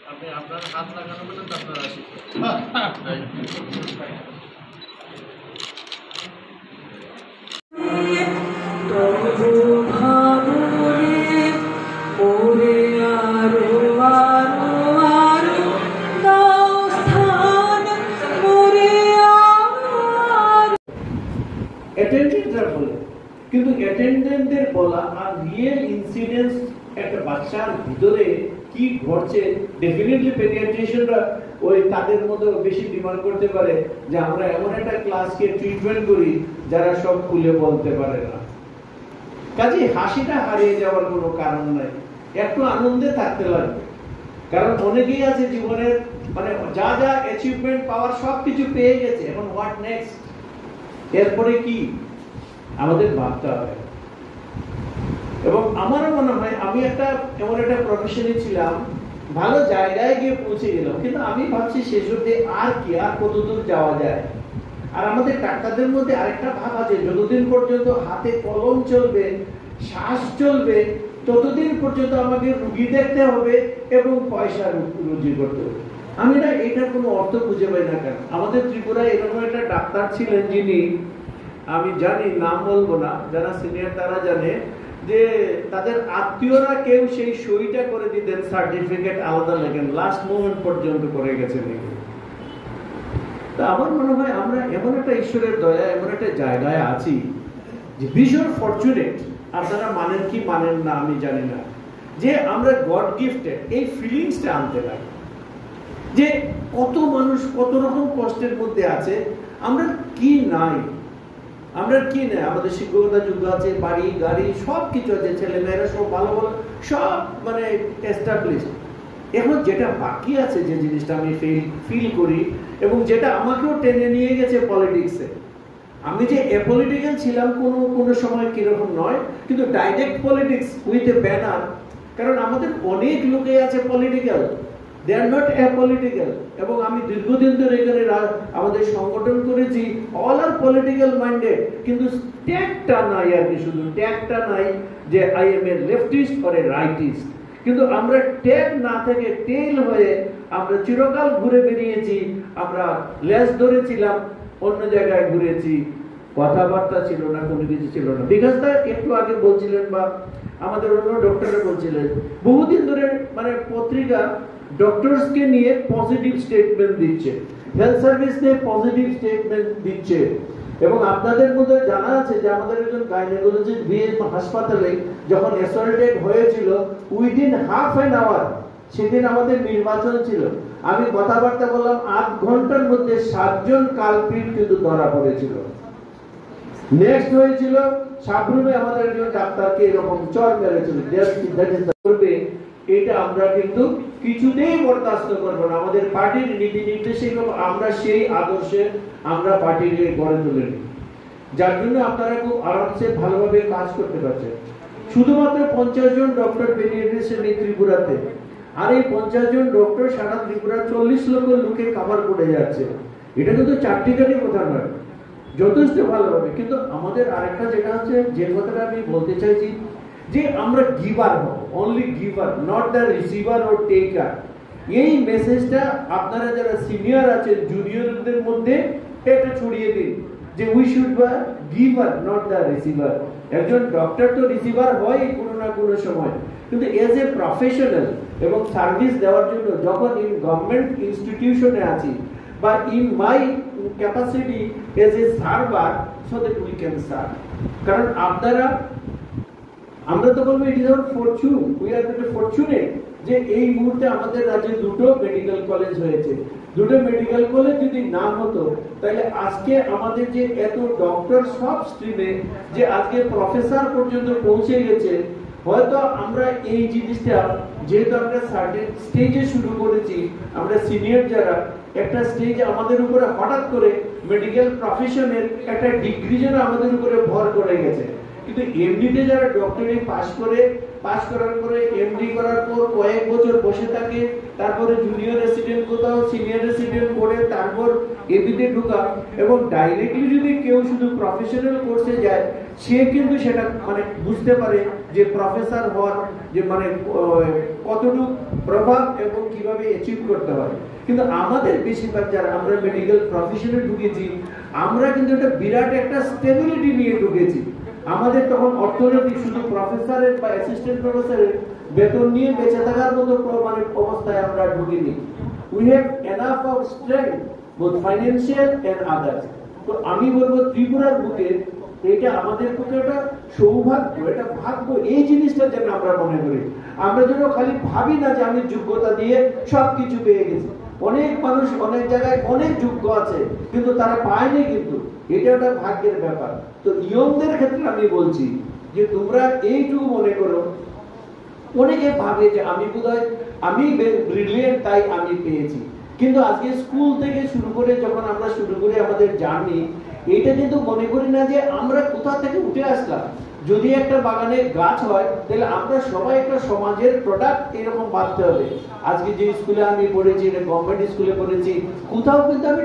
আপনি আপনার হাত লাগানো বলে তো আপনার আসি অ্যাটেন্ডেন্টরা বলে, কিন্তু অ্যাটেন্ডেন্টদের বলা আর রিয়েল ইনসিডেন্স একটা বাচ্চার ভিতরে কি ঘটছে, ডেফিনেটলি পেডিয়াট্রিশিয়ানরা ওই তাদের মধ্যে বেশি ডিমান্ড করতে পারে যে আমরা এমন একটা ক্লাসকে ট্রিটমেন্ট করি যারা সব খুলে বলতে পারে না। কাজে হাসিটা হারিয়ে যাওয়ার কোনো কারণ নাই, একটু আনন্দে থাকতে লাগবে। কারণ অনেকেই আছে জীবনের মানে যা যা অ্যাচিভমেন্ট পাওয়ার সবকিছু পেয়ে গেছে, এখন হোয়াট নেক্সট, এরপরে কি আমাদের ভাবতে হবে। এবং আমারও মনে হয় আমি একটা এমন একটা প্রফেশনে ছিলাম, ভালো জায়গায় গিয়ে পৌঁছে গেলাম, কিন্তু আমি ভাবছি শেষ অবধি আর কি, আর কতদূর যাওয়া যায়। আর আমাদের ডাক্তারদের মধ্যে আরেকটা ভাব আছে, যতদিন পর্যন্ত হাতে কলম চলবে, শ্বাস চলবে, ততদিন পর্যন্ত আমাকে রুগী দেখতে হবে এবং পয়সা রুজি করতে হবে। আমি না এটার কোনো অর্থ খুঁজে পাই না। কেন আমাদের ত্রিপুরায় এরকম একটা ডাক্তার ছিলেন যিনি, আমি জানি নাম বলবো না, যারা সিনিয়র তারা জানে, যে তাদের আত্মীয়রা কেউ সেই সইটা করে দিতেন, সার্টিফিকেট আলাদা লেখেন, লাস্ট মোমেন্ট পর্যন্ত করে গেছেন। তা আমার মনে হয় আমরা এমন একটা ঈশ্বরের দয়া, এমন একটা জায়গায় আছি যে ভীষণ ফরচুনেট। আপনারা মানেন কি মানেন না আমি জানি না, যে আমরা গড গিফটেড এই ফিলিংসটা আনতে লাগে যে কত মানুষ কত রকম কষ্টের মধ্যে আছে, আমরা কি নাই, আমরা কি নাই, আমাদের শিক্ষকতা যুগ আছে, বাড়ি গাড়ি সব কিছু আছে, ছেলে মেয়েরা সব ভালো ভালো সব মানে এস্টাবলিশ। এখন যেটা বাকি আছে, যে জিনিসটা আমি ফিল করি এবং যেটা আমাকেও টেনে নিয়ে গেছে পলিটিক্সে, আমি যে অ্যাপলিটিক্যাল ছিলাম কোনো সময় কিরকম নয়, কিন্তু direct politics with a banner. কারণ আমাদের অনেক লোকে আছে political, they are not apolitical. এবং আমি দীর্ঘদিন ধরে এখানে আমাদের সংগঠন করেছি, অল আর পলিটিক্যাল মাইন্ডেড, কিন্তু ট্যাগটা নাই আর কি, শুধু ট্যাগটা নাই যে I M A leftist or a rightist. কিন্তু আমরা ট্যাগ না থেকে টেল হয়ে আমরা চিরকাল ঘুরে বেরিয়েছি, আমরা লেজ ধরেছিলাম, অন্য জায়গায় ঘুরেছি, কথাবার্তা ছিল না, কোনো কিছু ছিল না। বিকাশ দা একটু আগে বলছিলেন, বা আমাদের অন্য ডক্টররা বলছিলেন, বহুদিন ধরে মানে পত্রিকা ডক্টরসকে নিয়ে পজিটিভ স্টেটমেন্ট দিচ্ছে, হেলথ সার্ভিস নিয়ে পজিটিভ স্টেটমেন্ট দিচ্ছে। এবং আপনাদের মধ্যে জানা আছে যে আমাদের একজন গাইনোকোলজিস্ট ভিএম হাসপাতালে যখন অ্যাসল্টেড হয়েছিল, উইদিন হাফ অ্যান আওয়ার, সেদিন আমাদের নির্বাচন ছিল, আমি কথাবার্তা বললাম, 8 ঘন্টার মধ্যে 7 জন কালপ্রিট কিন্তু ধরা পড়েছিল। নেক্সট হয়েছিল সাবরুমে আমাদের একজন ডাক্তারকে এরকম চর মেরেছিল। এটা আমরা কিন্তু কিছুতেই বরদাস্ত করবো না। আমাদের পার্টির নীতি নির্দেশে আমরা সেই আদর্শে আমরা পার্টিকে গড়ে তুলিনি, যার জন্য আপনারা খুব আরামসে ভালোভাবে কাজ করতে পারছেন। শুধুমাত্র 50 জন ডক্টর পেডিয়াট্রিশিয়ান এই ত্রিপুরাতে, আর এই 50 জন ডক্টর সারা ত্রিপুরা 40 লক্ষ লোকে কভার করে যাচ্ছে। এটা কিন্তু চারটিখানি কথা নয়, যথেষ্ট ভালোভাবে। কিন্তু আমাদের আরেকটা যেটা হচ্ছে, যে কথাটা আমি বলতে চাইছি, যে আমরা গিভার হব, only giver, not the receiver or taker. এই মেসেজটা আপনারা যারা সিনিয়র আছেন জুনিয়রদের মধ্যে এটা ছড়িয়ে দিন, যে we should be giver not the receiver. একজন ডক্টর তো রিসিভার হয় কোনো না কোনো সময়, কিন্তু এজ এ প্রফেশনাল এবং সার্ভিস দেওয়ার জন্য যখন ইন গভর্নমেন্ট ইনস্টিটিউশনে আছি, বা in my capacity as a server, so that we can serve. কারণ আপনারা, আমরা তো বলবো it is our Fortune, we are very fortunate যে এই মুহূর্তে আমাদের রাজ্যে 2টো মেডিকেল কলেজ হয়েছে। 2টো মেডিকেল কলেজ যদি না হতো, তাহলে আজকে আমাদের যে এত ডক্টর সব স্ট্রিমে যে আজকে প্রফেসর পর্যন্ত পৌঁছে গেছে, হয়তো আমরা এই জিনিসটা, যেহেতু আমরা সার্টেন স্টেজে শুরু করেছি, আমরা সিনিয়র যারা, একটা স্টেজ আমাদের উপরে হঠাৎ করে মেডিকেল প্রফেশনের একটা ডিগ্রি যেন আমাদের উপরে ভর করে গেছে। কিন্তু এমনিতে যারা ডক্টরি পাস করে পাস করার পরে এমডি করার পর কয়েক বছর বসে থাকে, তারপরে জুনিয়র রেসিডেন্ট কোথাও সিনিয়র রেসিডেন্ট করে তারপর এবিতে ঢোকা, এবং ডাইরেক্টলি যদি কেউ শুধু প্রফেশনাল কোর্সে যায় সে কিন্তু সেটা মানে বুঝতে পারে যে প্রফেসর হওয়ার যে মানে কতটুকু প্রভাব এবং কিভাবে অ্যাচিভ করতে হয়। কিন্তু আমাদের বেশিরভাগ যারা আমরা মেডিকেল প্রফেশনে ঢুকেছি আমরা কিন্তু একটা বিরাট একটা স্টেবিলিটি নিয়ে ঢুকেছি। আমাদের তখন অর্থনৈতিক শুধু প্রফেসরের বা অ্যাসিস্ট্যান্ট প্রফেসরের বেতন নিয়ে বেঁচে থাকার মতো মানে অবস্থায় আমরা ঢুকিনি। We have enough of strength both financial and others. তো আমি বলবো ত্রিপুরার বুকে এটা আমাদের পক্ষে একটা সৌভাগ্য, এটা ভাগ্য, এই জিনিসটা যেন আমরা মনে করি। আমরা যেন খালি ভাবি না যে আমি যোগ্যতা দিয়ে সবকিছু পেয়ে গেছি। অনেক মানুষ অনেক জায়গায় অনেক যোগ্য আছে কিন্তু তারা পায়নি, কিন্তু এটা একটা ভাগ্যের ব্যাপার। তো ইয়ংদের ক্ষেত্রে আমি বলছি যে তোমরা এইটুকু মনে করো, অনেকে ভাবে যে আমি বোধহয় আমি ব্রিলিয়েন্ট তাই আমি পেয়েছি, কিন্তু আজকে স্কুল থেকে শুরু করে যখন আমরা শুরু করি আমাদের জার্নি, এটা কিন্তু মনে করি না যে আমরা কোথা থেকে উঠে আসলাম। যদি একটা বাগানে গাছ হয় তাহলে আমরা সবাই একটা সমাজের প্রোডাক্ট এরকম ভাবতে হবে। আজকে যে স্কুলে আমি পড়েছি, এটা গভর্নমেন্ট স্কুলে পড়েছি, কোথাও কিন্তু আমি